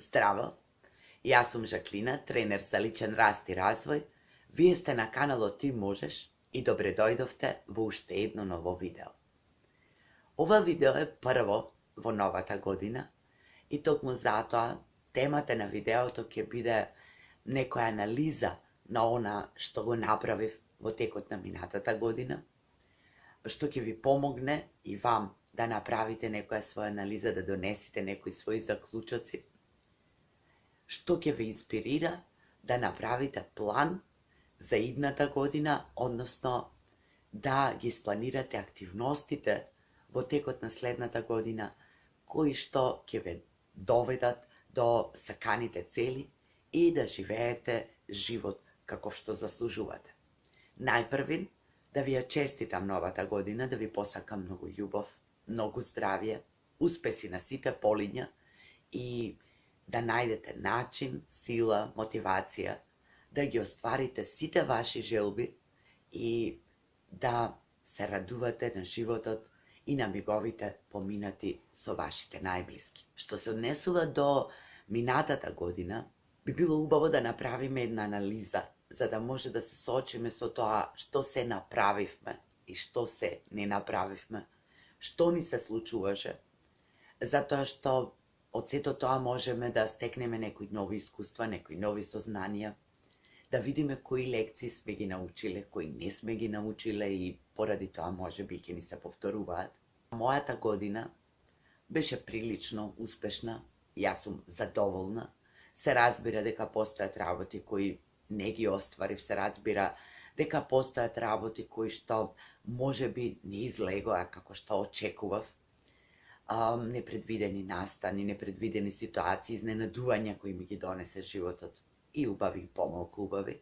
Zdravo, ja sam Žaklina, trener za ličan rast i razvoj. Вие сте на каналот Ти можеш и добре дојдовте во уште едно ново видео. Ова видео е прво во новата година и токму затоа темата на видеото ќе биде некоја анализа на она што го направив во текот на минатата година, што ќе ви помогне и вам да направите некоја своја анализа, да донесете некои своји заклучоци, што ќе ве инспирира да направите план за идната година, односно да ги спланирате активностите во текот на следната година, кои што ќе ве доведат до саканите цели и да живеете живот каков што заслужувате. Најпрвин, да ви ја честитам новата година, да ви посакам многу љубов, многу здравје, успеси на сите полиња и да најдете начин, сила, мотивација да ги остварите сите ваши желби и да се радувате на животот и на миговите поминати со вашите најблиски. Што се однесува до минатата година, би било убаво да направиме една анализа, за да може да се соочиме со тоа што се направивме и што се не направивме, што ни се случуваше, затоа што од сето тоа можеме да стекнеме некои нови искуства, некои нови сознанија, да видиме кои лекции сме ги научиле, кои не сме ги научиле и поради тоа може би ќе ни се повторуваат. Мојата година беше прилично успешна, јас сум задоволна. Се разбира дека постојат работи кои не ги остварив, се разбира дека постојат работи кои што можеби не излегоа како што очекував. Непредвидени настани, непредвидени ситуации, изненадувања кои ми ги донесе животот, и убави и помалку убави.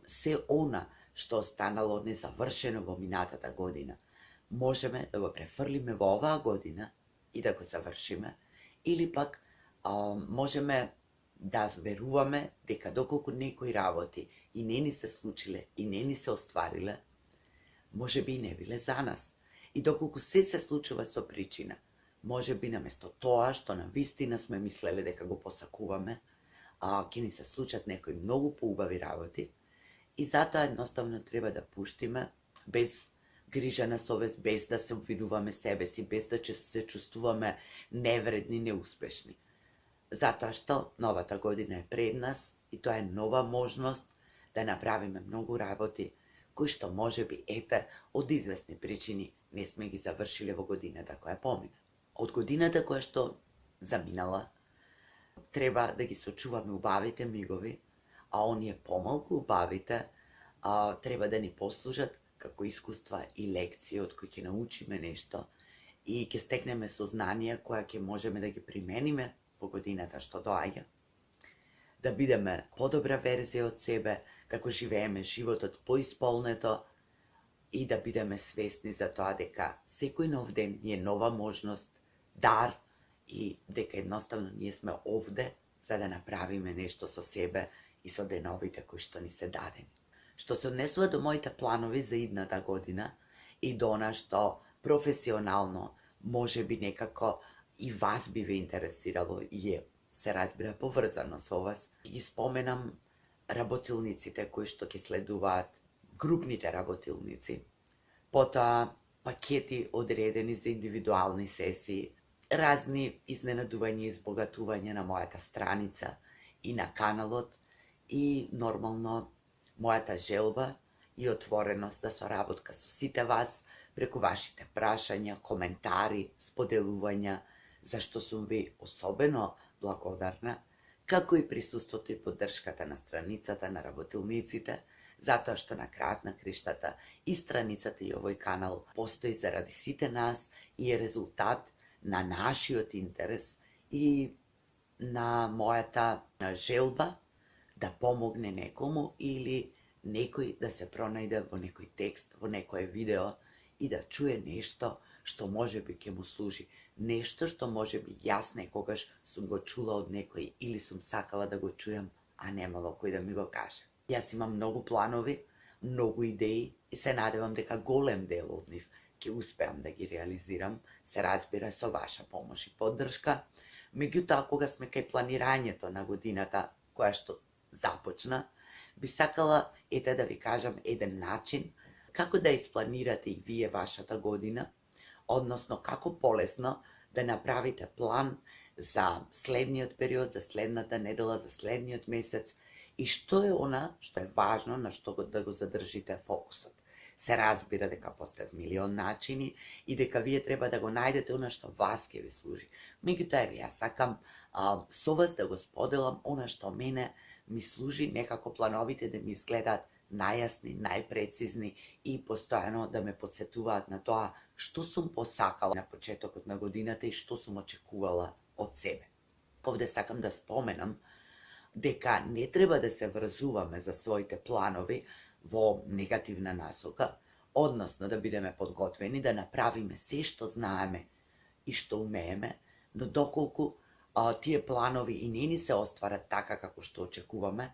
Се она што останало незавршено во минатата година, можеме да го префрлиме во оваа година и да го завршиме, или пак можеме да веруваме дека доколку некои работи и не ни се случиле и не ни се оствариле, можеби и не биле за нас. И доколку се случува со причина, можеби наместо тоа што на вистина сме мислеле дека го посакуваме, ќе ни се случат некои многу поубави работи и затоа едноставно треба да пуштиме без грижа на совест, без да се обвинуваме себе си, без да се чувствуваме невредни, неуспешни. Затоа што новата година е пред нас и тоа е нова можност да направиме многу работи кои што можеби од известни причини не сме ги завршиле во годината која помина. Од годината која што заминала, треба да ги сочуваме убавите мигови, а оние помалку убавите треба да ни послужат како искуства и лекции од кои ќе научиме нешто и ќе стекнеме сознанија која ќе можеме да ги примениме во годината што доаѓа, да бидеме подобра верзија од себе, да го живееме животот поисполнето и да бидеме свесни за тоа дека секој нов ден ни е нова можност, дар и дека едноставно ние сме овде за да направиме нешто со себе и со деновите кои што ни се дадени. Што се однесува до моите планови за идната година и до она што професионално можеби некако и вас би ве интересирало и се разбира поврзано со вас, ги споменам работилниците кои што ќе следуваат, групните работилници, потоа пакети одредени за индивидуални сесии, разни изненадувања и избогатувања на мојата страница и на каналот и нормално мојата желба и отвореност за соработка со сите вас преку вашите прашања, коментари, споделувања, за што сум ви особено благодарна, како и присуството и поддршката на страницата на работилниците, затоа што на крајот на криштата и страницата и овој канал постои заради сите нас и е резултат на нашиот интерес и на мојата желба да помогне некому или некој да се пронајде во некој текст, во некое видео и да чуе нешто што можеби ќе му служи, нешто што можеби јас некогаш сум го чула од некој или сум сакала да го чујам, а немало кој да ми го каже. Јас имам многу планови, многу идеи и се надевам дека голем дел од нив ќе успеам да ги реализирам, се разбира со ваша помош и поддршка, Меѓутоа, кога сме кај планирањето на годината, која што започна, би сакала да ви кажам еден начин како да испланирате и вие вашата година, односно како полесно да направите план за следниот период, за следната недела, за следниот месец и што е она што е важно на што да го задржите фокусот. Се разбира дека постојат милион начини и дека вие треба да го најдете она што вас ќе ви служи. Меѓутоа, јас сакам со вас да го споделам она што мене ми служи, некако плановите да ми изгледаат најасни, најпрецизни и постојано да ме подсетуваат на тоа што сум посакала на почетокот на годината и што сум очекувала од себе. Овде сакам да споменам дека не треба да се врзуваме за своите планови во негативна насока, односно да бидеме подготвени, да направиме се што знаеме и што умееме, но доколку тие планови и не ни се остварат така како што очекуваме,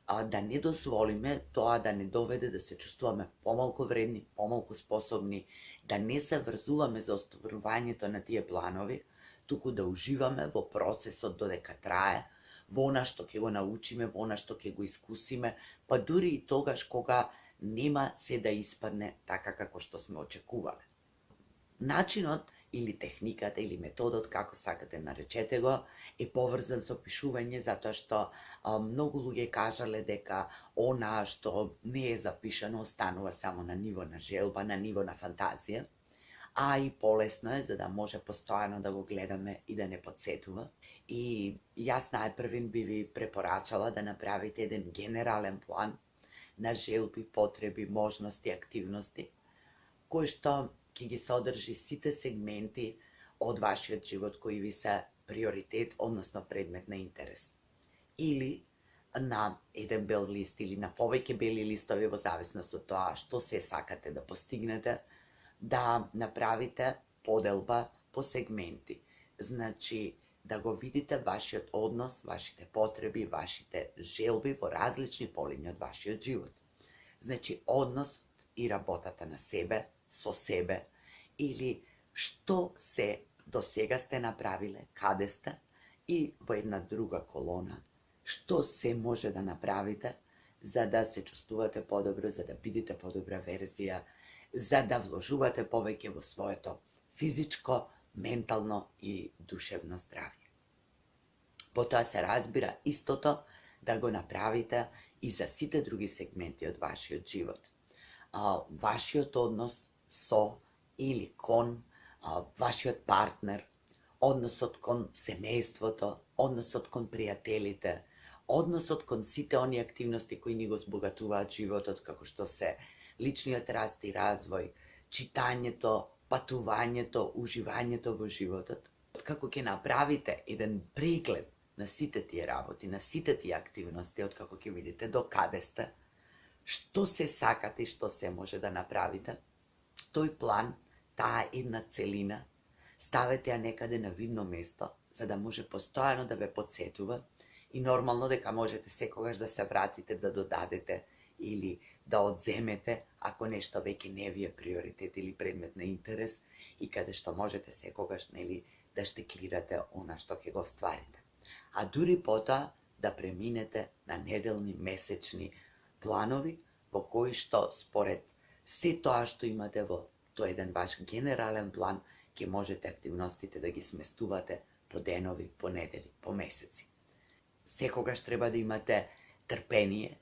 да не дозволиме тоа да не доведе да се чувствуваме помалку вредни, помалку способни, да не се врзуваме за остварувањето на тие планови, туку да уживаме во процесот додека трае, во она што ќе го научиме, во она што ќе го искусиме, па дури и тогаш кога нема се да испадне така како што сме очекувале. Начинот или техниката или методот, како сакате наречете го, е поврзан со пишување, затоа што многу луѓе кажале дека она што не е запишано останува само на ниво на желба, на ниво на фантазија, а и полесно е за да може постојано да го гледаме и да не подсетува. И јас најпрвин би ви препорачала да направите еден генерален план на желби, потреби, можности, активности, кој што ќе ги содржи сите сегменти од вашиот живот кои ви се приоритет, односно предмет на интерес. Или на еден бел лист или на повеќе бели листови во зависност од тоа што се сакате да постигнете, да направите поделба по сегменти. Значи, да го видите вашиот однос, вашите потреби, вашите желби во различни полиња од вашиот живот. Значи, односот и работата на себе, со себе, или што се до сега сте направиле, каде сте, и во една друга колона, што се може да направите за да се чувствувате подобро, за да бидете подобра верзија, за да вложувате повеќе во своето физичко, ментално и душевно здравје. Потоа се разбира истото да го направите и за сите други сегменти од вашиот живот. Вашиот однос со или кон вашиот партнер, односот кон семејството, односот кон пријателите, односот кон сите оние активности кои ни го збогатуваат животот, како што се личниот раст и развој, читањето, патувањето, уживањето во животот. Како ќе направите еден преглед на сите тие работи, на сите тие активности, откако ќе видите до каде сте, што се сакате и што се може да направите, тој план, таа една целина, ставете ја некаде на видно место, за да може постојано да ве подсетува и нормално дека можете секогаш да се вратите, да додадете или да одземете ако нешто веќе не ви е приоритет или предмет на интерес и каде што можете секогаш да штеклирате она што ќе го остварите. А дури потоа да преминете на неделни, месечни планови во кои што според се тоа што имате во тој еден ваш генерален план ќе можете активностите да ги сместувате по денови, по недели, по месеци. Секогаш треба да имате трпение,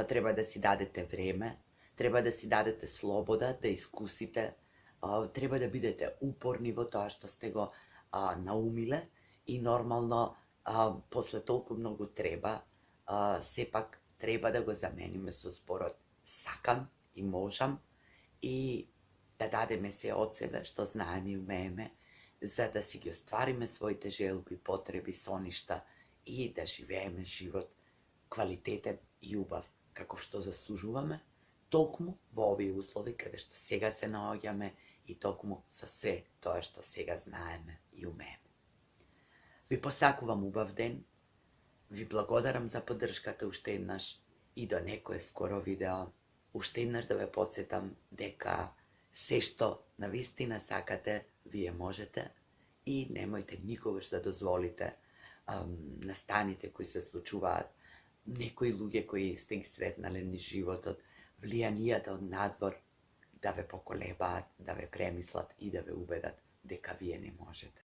треба да си дадете време, треба да си дадете слобода да искусите, треба да бидете упорни во тоа што сте го наумиле и нормално после толку многу треба, сепак треба да го замениме со зборот сакам и можам и да дадеме се од себе што знаеме и умееме за да си ги оствариме своите желби, потреби, соништа и да живееме живот квалитетен и убав каков што заслужуваме, токму во овие услови каде што сега се наоѓаме и токму со се тоа што сега знаеме и умееме. Ви посакувам убав ден, ви благодарам за поддршката уште еднаш и до некое скоро видео. Уште еднаш да ве подсетам дека се што навистина сакате, вие можете и немојте никогаш да дозволите настаните кои се случуваат, некои луѓе кои сте ги сретнале низ животот, влијанијата од надвор да ве поколебаат, да ве премислат и да ве убедат дека вие не можете.